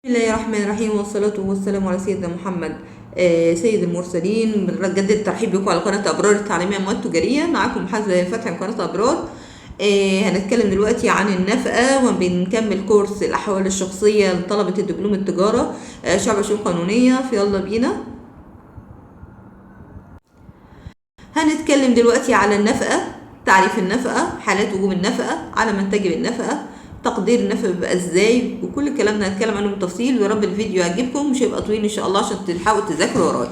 بسم الله الرحمن الرحيم، والصلاة والسلام على سيدنا محمد سيد المرسلين. بنجدد الترحيب بكم على قناة أبرار التعليمية المواد التجارية. معاكم محاسبة فتحي من قناة أبرار. هنتكلم دلوقتي عن النفقة، وبنكمل كورس الأحوال الشخصية لطلبة الدبلوم التجارة شعب شؤون قانونية. فيلا بينا. هنتكلم دلوقتي على النفقة، تعريف النفقة، حالات وجوب النفقة، على من تجب النفقة، تقدير النفقة بيبقى ازاي، وكل الكلام ده هنتكلم عنه بالتفصيل. ويا رب الفيديو يعجبكم، مش هيبقى طويل ان شاء الله عشان تلحقوا تذاكروا ورايا.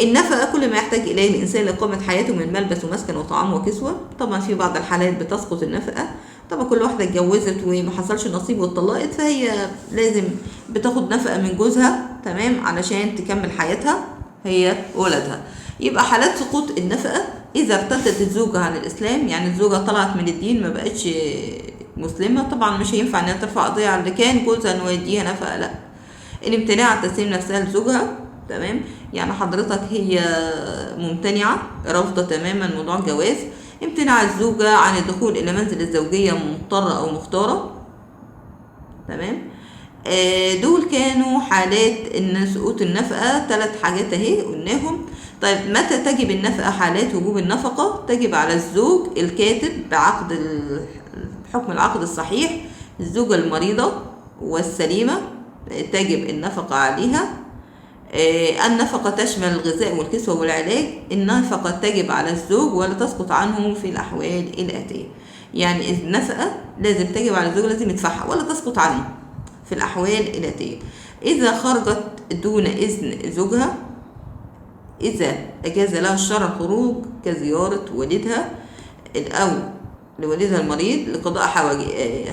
النفقة كل ما يحتاج إليه الإنسان لإقامة حياته من ملبس ومسكن وطعام وكسوة. طبعا في بعض الحالات بتسقط النفقة، طبعا كل واحدة اتجوزت وما حصلش نصيب واتطلقت، فهي لازم بتاخد نفقة من جوزها، تمام، علشان تكمل حياتها هي وولدها. يبقى حالات سقوط النفقة: إذا ارتدت الزوجة عن الإسلام، يعني الزوجة طلعت من الدين ما بقتش مسلمة، طبعا مش هينفع إنها ترفع قضية على اللي كان جوزها إنه يديها نفقة، لأ. الامتناع عن تسليم نفسها لزوجها، تمام، يعني حضرتك هي ممتنعة رافضة تماما موضوع الجواز. امتناع الزوجة عن الدخول إلى منزل الزوجية مضطرة أو مختارة، تمام. دول كانوا حالات ان سقوط النفقة. 3 حاجات اهي قلناهم. طيب متى تجب النفقة؟ حالات وجوب النفقة: تجب على الزوج الكاتب بعقد بحكم العقد الصحيح، الزوجة المريضة والسليمة تجب النفقة عليها. النفقة تشمل الغذاء والكسوة والعلاج. النفقة تجب على الزوج ولا تسقط عنه في الأحوال الآتية. يعني النفقة لازم تجب على الزوج، لازم يدفعها ولا تسقط عنه في الأحوال الآتية: إذا خرجت دون إذن زوجها، إذا أجاز لها الشرع الخروج كزيارة والدها أو لوالدها المريض لقضاء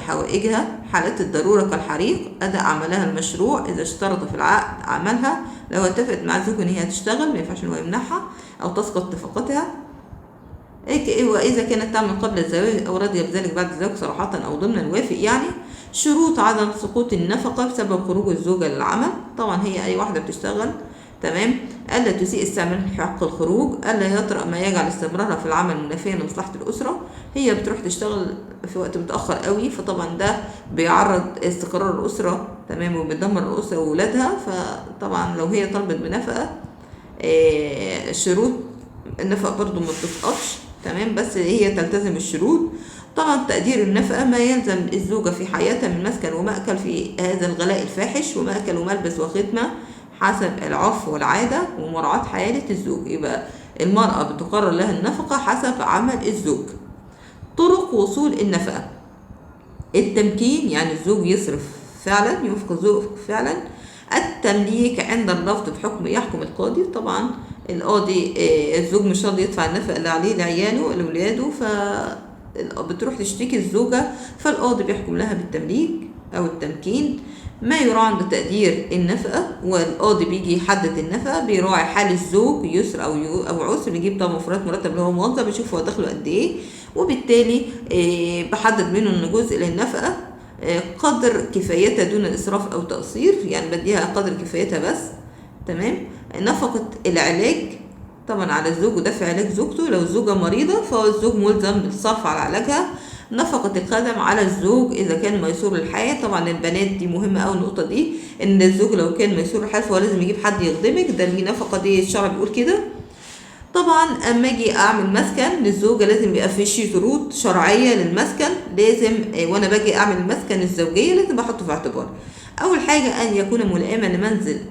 حوائجها، حالات الضرورة كالحريق، أداء عملها المشروع، إذا اشترط في العقد عملها، لو اتفقت مع الزوج إن هي هتشتغل ما ينفعش إن هو يمنعها أو تسقط اتفاقاتها، وإذا كانت تعمل قبل الزواج أو راضية بذلك بعد الزواج صراحة أو ضمن الوافق. يعني شروط عدم سقوط النفقة بسبب خروج الزوجة للعمل: طبعا هي أي واحدة بتشتغل، تمام، ألا تسيء استعمال حق الخروج، ألا يطرأ ما يجعل استمرارها في العمل منافيا لمصلحة الأسرة. هي بتروح تشتغل في وقت متأخر قوي، فطبعا ده بيعرض استقرار الأسرة، تمام، وبيدمر الأسرة وولادها. فطبعا لو هي طلبت بنفقة، شروط النفقة برضو ما بتسقطش، تمام، بس هي تلتزم الشروط. طبعا تقدير النفقة: ما يلزم الزوجة في حياتها من مسكن ومأكل في هذا الغلاء الفاحش، ومأكل وملبس وخدمة حسب العرف والعادة ومراعاة حالة الزوج. يبقى المرأة بتقرر لها النفقة حسب عمل الزوج. طرق وصول النفقة: التمكين، يعني الزوج يصرف فعلا، ينفق الزوج فعلا. التمليك عند الرفض بحكم يحكم القاضي. طبعا القاضي الزوج مش راضي يدفع النفقة اللي عليه لعياله لولاده، بتروح تشتكي الزوجة، فالقاضي بيحكم لها بالتمليك أو التمكين. ما يراعى عند تقدير النفقة، والقاضي بيجي يحدد النفقة، بيراعي حال الزوج يسر أو عسر، بيجيب طبعا مفردات مرتب اللي هو موظف، بيشوف هو دخله قد إيه، وبالتالي بحدد منه إن جزء للنفقة قدر كفايتها دون إسراف أو تقصير، يعني بديها قدر كفايتها بس، تمام. نفقة العلاج طبعا على الزوج ودفع علاج زوجته، لو الزوجة مريضة فهو الزوج ملزم بالصرف على علاجها. نفقة الخدم على الزوج إذا كان ميسور الحياة. طبعا البنات دي مهمة أوي النقطة دي، إن الزوج لو كان ميسور الحياة فهو لازم يجيب حد يخدمك، ده النفقة دي الشرع بيقول كده. طبعا اما اجي اعمل مسكن للزوجه لازم يبقى في شروط شرعيه للمسكن، لازم وانا باجي اعمل المسكن الزوجيه لازم احطه في اعتبار. اول حاجه ان يكون ملائما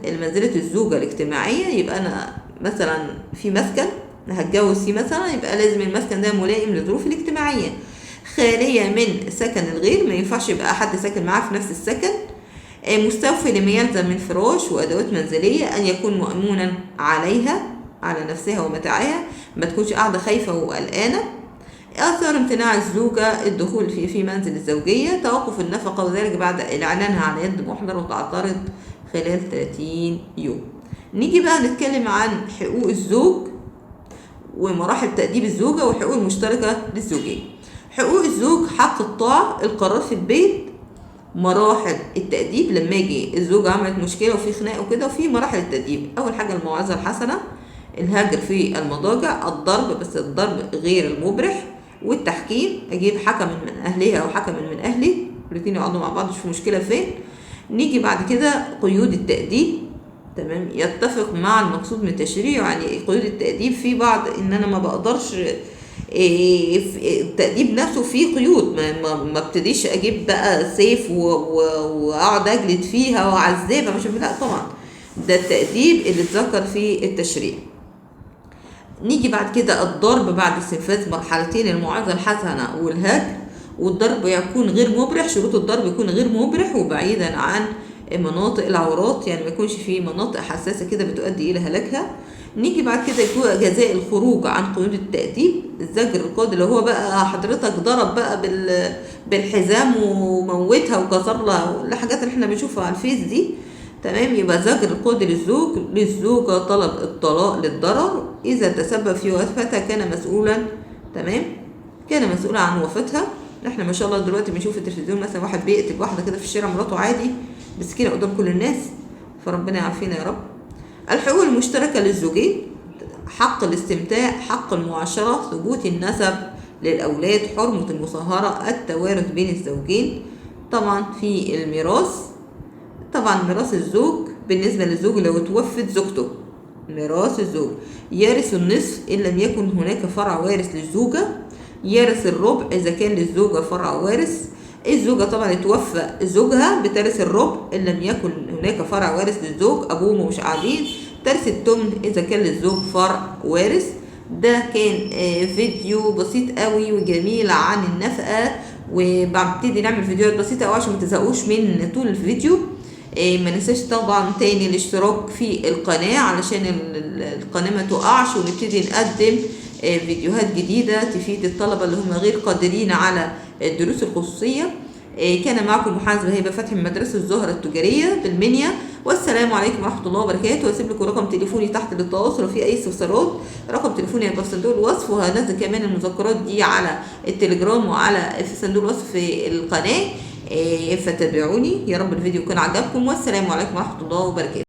لمنزله الزوجه الاجتماعيه. يبقى انا مثلا في مسكن هتجوز فيه مثلا، يبقى لازم المسكن ده ملائم للظروف الاجتماعيه، خاليه من سكن الغير، ما ينفعش يبقى حد ساكن معاه في نفس السكن. مستوفي لما يلزم من فراش وادوات منزليه، ان يكون مأمونا عليها على نفسها ومتاعها، ما تكونش قاعده خايفه وقلقانه. اثر امتناع الزوجه الدخول في منزل الزوجيه: توقف النفقه، وذلك بعد اعلانها عن يد محضر وتعترض خلال 30 يوم. نيجي بقى نتكلم عن حقوق الزوج ومراحل تأديب الزوجه والحقوق المشتركه للزوجين. حقوق الزوج: حق الطاعه، القرار في البيت. مراحل التأديب: لما يجي الزوجة عملت مشكلة وفي خناق وكده، وفي مراحل التأديب: أول حاجة الموعظة الحسنة، الهجر في المضاجع، الضرب بس الضرب غير المبرح، والتحكيم، أجيب حكم من أهلها أو حكم من أهلي، الاتنين يقعدوا مع بعض يشوفوا مشكلة فين. نيجي بعد كده قيود التأديب. تمام، يتفق مع المقصود من التشريع. يعني قيود التأديب في بعض ان انا ما بقدرش التأديب نفسه فيه قيود، ما ابتديش اجيب بقى سيف واقعد اجلد فيها واعذبها، مش لا طبعا، ده التأديب اللي اتذكر في التشريع. نيجي بعد كده الضرب بعد استنفاذ مرحلتين الموعظة الحسنة والهجر. والضرب يكون غير مبرح، شروط الضرب يكون غير مبرح وبعيدا عن مناطق العورات، يعني ما يكونش في مناطق حساسة كده بتؤدي إلى هلاكها. نيجي بعد كده يكون جزاء الخروج عن قيود التأديب، الزجر القاضي اللي هو بقى حضرتك ضرب بقى بالحزام وموتها وكسر لها الحاجات اللي احنا بنشوفها على الفيس دي. تمام، يبقى زجر القاضي للزوجة طلب الطلاق للضرر إذا تسبب في وفاتها كان مسؤولا. تمام، كان مسؤولا عن وفاتها. احنا ما شاء الله دلوقتي بنشوف في التلفزيون مثلا واحد بيقتل واحدة كده في الشارع مراته عادي بسكينة قدام كل الناس، فربنا يعافينا يا رب. الحقوق المشتركة للزوجين، حق الاستمتاع، حق المعاشرة، ثبوت النسب للأولاد، حرمة المصاهرة، التوارث بين الزوجين. طبعا في الميراث، طبعا ميراث الزوج بالنسبة للزوج لو توفت زوجته، ميراث الزوج يرث النصف إن لم يكن هناك فرع وارث للزوجة، يرث الربع إذا كان للزوجة فرع وارث. الزوجة طبعا توفى زوجها بترث الربع إن لم يكن هناك فرع وارث للزوج، أبوه مش قاعدين، ترث التمن إذا كان للزوج فرع وارث. ده كان فيديو بسيط قوي وجميل عن النفقة، وببتدي نعمل فيديوهات بسيطة قوي عشان متزهقوش من طول الفيديو. ما ننساش طبعا تاني الاشتراك في القناة علشان القناة ما تقعش، ونبتدي نقدم فيديوهات جديدة تفيد الطلبة اللي هم غير قادرين على الدروس الخصوصية. كان معكم محاسبة هبة فتحي من مدرسة الزهرة التجارية بالمنيا، والسلام عليكم ورحمة الله وبركاته. واسيب لكم رقم تليفوني تحت للتواصل وفي اي استفسارات، رقم تليفوني هيبقى في صندوق الوصف، وهنزل كمان المذكرات دي على التليجرام وعلى في صندوق الوصف في القناة. فتابعوني، يا رب الفيديو يكون عجبكم، والسلام عليكم ورحمة الله وبركاته.